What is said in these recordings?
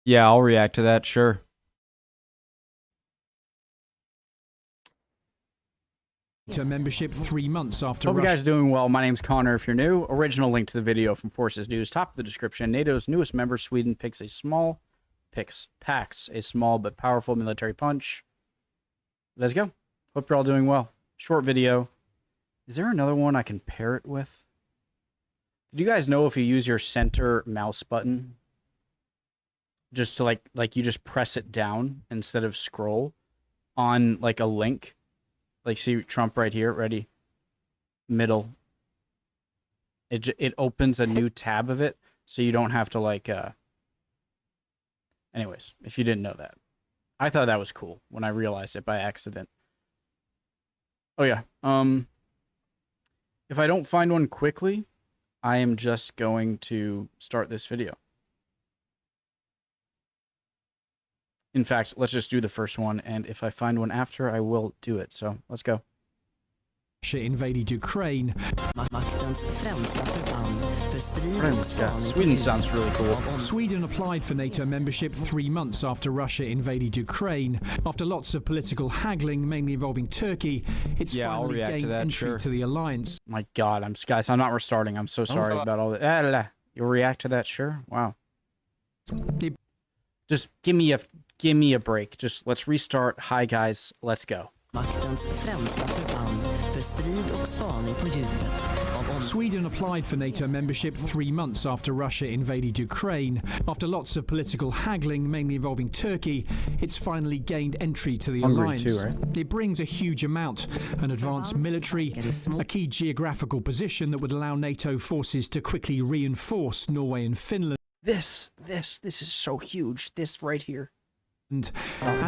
Yeah, I'll react to that, sure. To membership 3 months after Hope you guys are doing well. My name's Connor. If you're new, original link to the video from Forces News, top of the description. NATO's newest member, Sweden, packs a small but powerful military punch. Let's go. Hope you're all doing well. Short video. Is there another one I can pair it with? Do you guys know if you use your center mouse button, just to like you just press it down instead of scroll on like a link? Like, see Trump right here, ready? Middle. It opens a new tab of it, so you don't have to like, anyways, if you didn't know that. I thought that was cool when I realized it by accident. Oh yeah, if I don't find one quickly, I am just going to start this video. In fact, let's just do the first one, and if I find one after, I will do it. So, let's go. Russia invaded Ukraine. Sweden sounds really cool. Sweden applied for NATO membership 3 months after Russia invaded Ukraine. After lots of political haggling, mainly involving Turkey, it's finally gained entry to the alliance. My God, guys, I'm not restarting. I'm so sorry about all that. You'll react to that, sure? Wow. Just give me a break. Just let's restart. Hi guys, let's go. Sweden applied for NATO membership 3 months after Russia invaded Ukraine. After lots of political haggling, mainly involving Turkey, it's finally gained entry to the alliance. Too, right? It brings a huge amount, an advanced military, a key geographical position that would allow NATO forces to quickly reinforce Norway and Finland. This is so huge. This right here. And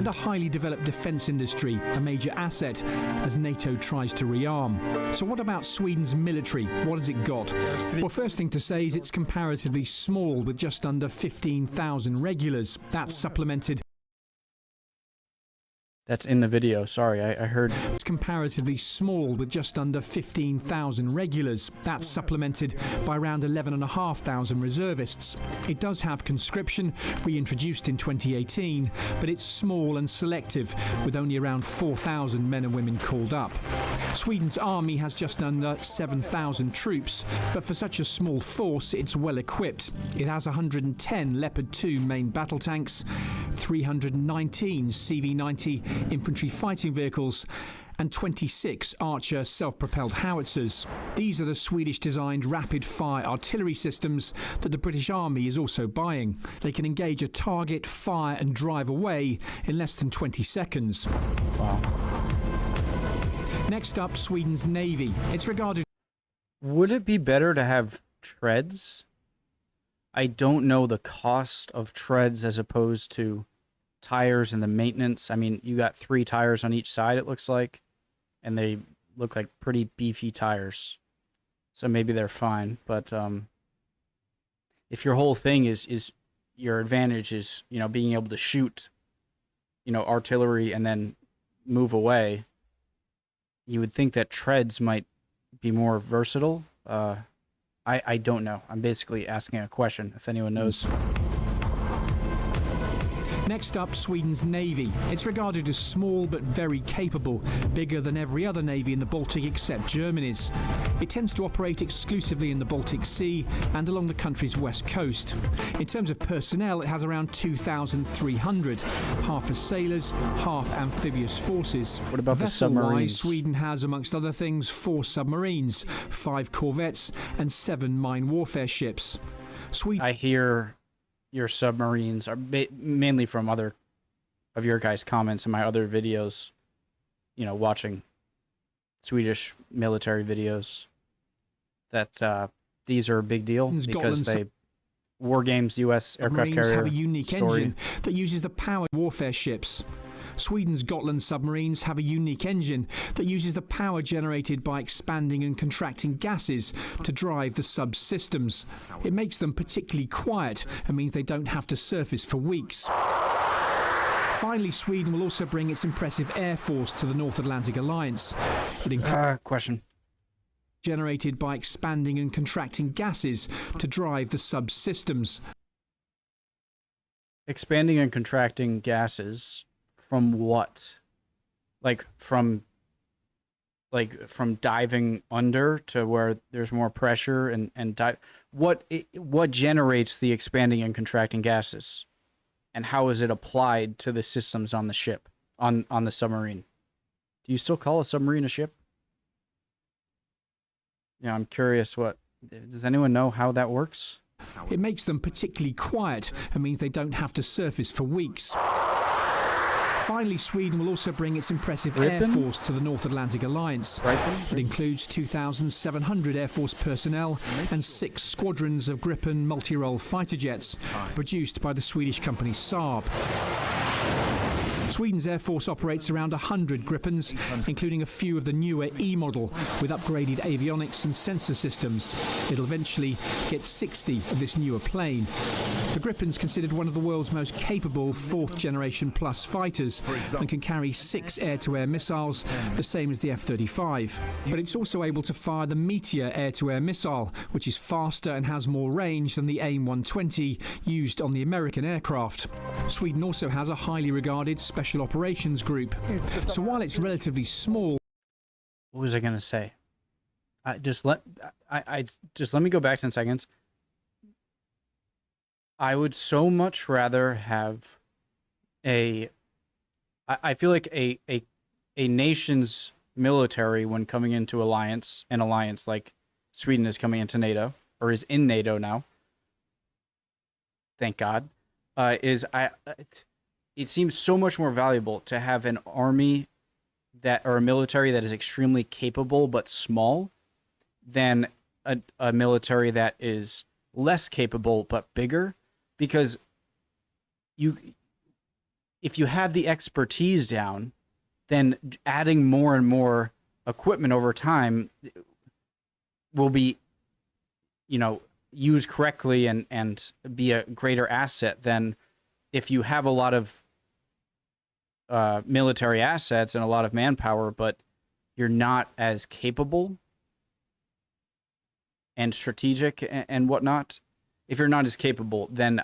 a highly developed defence industry, a major asset as NATO tries to rearm. So what about Sweden's military? What has it got? Well, first thing to say is it's comparatively small, with just under 15,000 regulars. That's supplemented. That's in the video. Sorry, I heard. It's comparatively small, with just under 15,000 regulars. That's supplemented by around 11,500 reservists. It does have conscription, reintroduced in 2018, but it's small and selective, with only around 4,000 men and women called up. Sweden's army has just under 7,000 troops, but for such a small force, it's well equipped. It has 110 Leopard 2 main battle tanks, 319 CV-90 infantry fighting vehicles, and 26 Archer self-propelled howitzers. These are the Swedish-designed rapid-fire artillery systems that the British Army is also buying. They can engage a target, fire and drive away in less than 20 seconds. Wow. Next up, Sweden's Navy. It's regarded... Would it be better to have treads? I don't know the cost of treads as opposed to tires and the maintenance. I mean, you got 3 tires on each side, it looks like, and they look like pretty beefy tires, so maybe they're fine. But if your whole thing is your advantage is, you know, being able to shoot, you know, artillery and then move away, you would think that treads might be more versatile. I don't know. I'm basically asking a question, if anyone knows. Next up, Sweden's Navy. It's regarded as small but very capable, bigger than every other navy in the Baltic except Germany's. It tends to operate exclusively in the Baltic Sea and along the country's west coast. In terms of personnel, it has around 2,300, half as sailors, half amphibious forces. What about the submarines? Sweden has, amongst other things, 4 submarines, 5 corvettes, and 7 mine warfare ships. I hear your submarines are mainly from other of your guys' comments in my other videos, you know, watching Swedish military videos, that these are a big deal because they war games. U.S. aircraft carrier have a unique engine that uses the power warfare ships. Sweden's Gotland submarines have a unique engine that uses the power generated by expanding and contracting gases to drive the subsystems. It makes them particularly quiet and means they don't have to surface for weeks. Finally, Sweden will also bring its impressive air force to the North Atlantic Alliance. Question. Generated by expanding and contracting gases to drive the subsystems. Expanding and contracting gases from what? Like from diving under to where there's more pressure and dive. What generates the expanding and contracting gases, and how is it applied to the systems on the ship, on the submarine? Do you still call a submarine a ship? Yeah, I'm curious. Does anyone know how that works? It makes them particularly quiet and means they don't have to surface for weeks. Finally, Sweden will also bring its impressive air force to the North Atlantic Alliance. It includes 2,700 Air Force personnel and 6 squadrons of Gripen multi-role fighter jets, produced by the Swedish company Saab. Sweden's Air Force operates around 100 Gripens, including a few of the newer E-model with upgraded avionics and sensor systems. It'll eventually get 60 of this newer plane. The Gripen's considered one of the world's most capable 4th generation plus fighters and can carry 6 air-to-air missiles, the same as the F-35. But it's also able to fire the Meteor air-to-air missile, which is faster and has more range than the AIM-120 used on the American aircraft. Sweden also has a highly regarded Special Operations Group. So while it's relatively small... What was I going to say? Just let me go back 10 seconds. I would so much rather have I feel like a nation's military, when coming into an alliance like Sweden is coming into NATO, or is in NATO now, thank God, it seems so much more valuable to have an army or a military that is extremely capable but small than a military that is less capable but bigger, because if you have the expertise down, then adding more and more equipment over time will be, used correctly and be a greater asset than if you have a lot of military assets and a lot of manpower, but you're not as capable and strategic and whatnot. If you're not as capable, then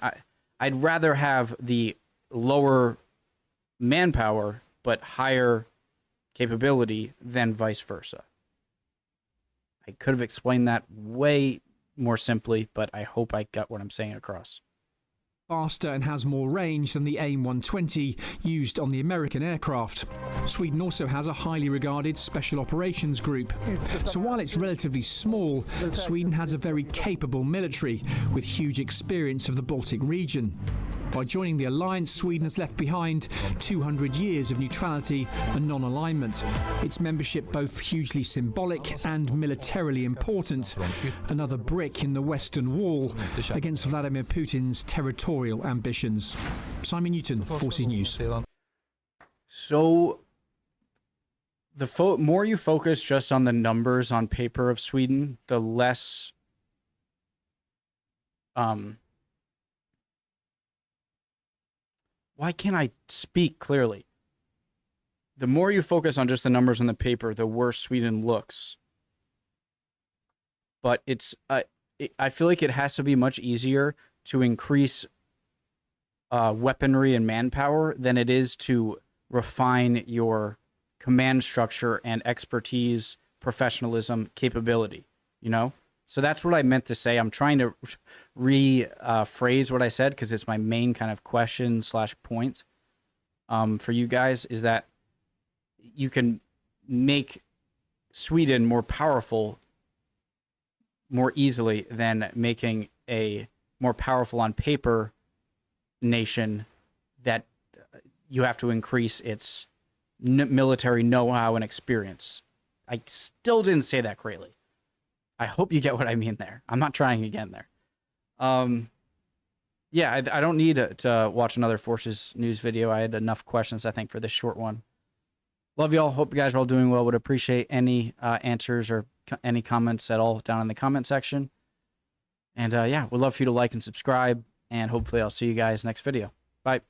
I'd rather have the lower manpower but higher capability than vice versa. I could have explained that way more simply, but I hope I got what I'm saying across. Faster and has more range than the AIM-120 used on the American aircraft. Sweden also has a highly regarded Special Operations Group. So while it's relatively small, Sweden has a very capable military with huge experience of the Baltic region. By joining the alliance, Sweden has left behind 200 years of neutrality and non-alignment. Its membership both hugely symbolic and militarily important. Another brick in the Western Wall against Vladimir Putin's territorial ambitions. Simon Newton, Forces News. So the more you focus just on the numbers on paper of Sweden, the less why can't I speak clearly? The more you focus on just the numbers on the paper, the worse Sweden looks. But I feel like it has to be much easier to increase weaponry and manpower than it is to refine your command structure and expertise, professionalism, capability, So that's what I meant to say. I'm trying to rephrase what I said because it's my main kind of question / point for you guys, is that you can make Sweden more powerful more easily than making a more powerful on paper nation that you have to increase its military know-how and experience. I still didn't say that greatly. I hope you get what I mean there. I'm not trying again there. Yeah, I don't need to watch another Forces News video. I had enough questions, I think, for this short one. Love y'all. Hope you guys are all doing well. Would appreciate any answers or any comments at all down in the comment section. And yeah, would love for you to like and subscribe. And hopefully I'll see you guys next video. Bye.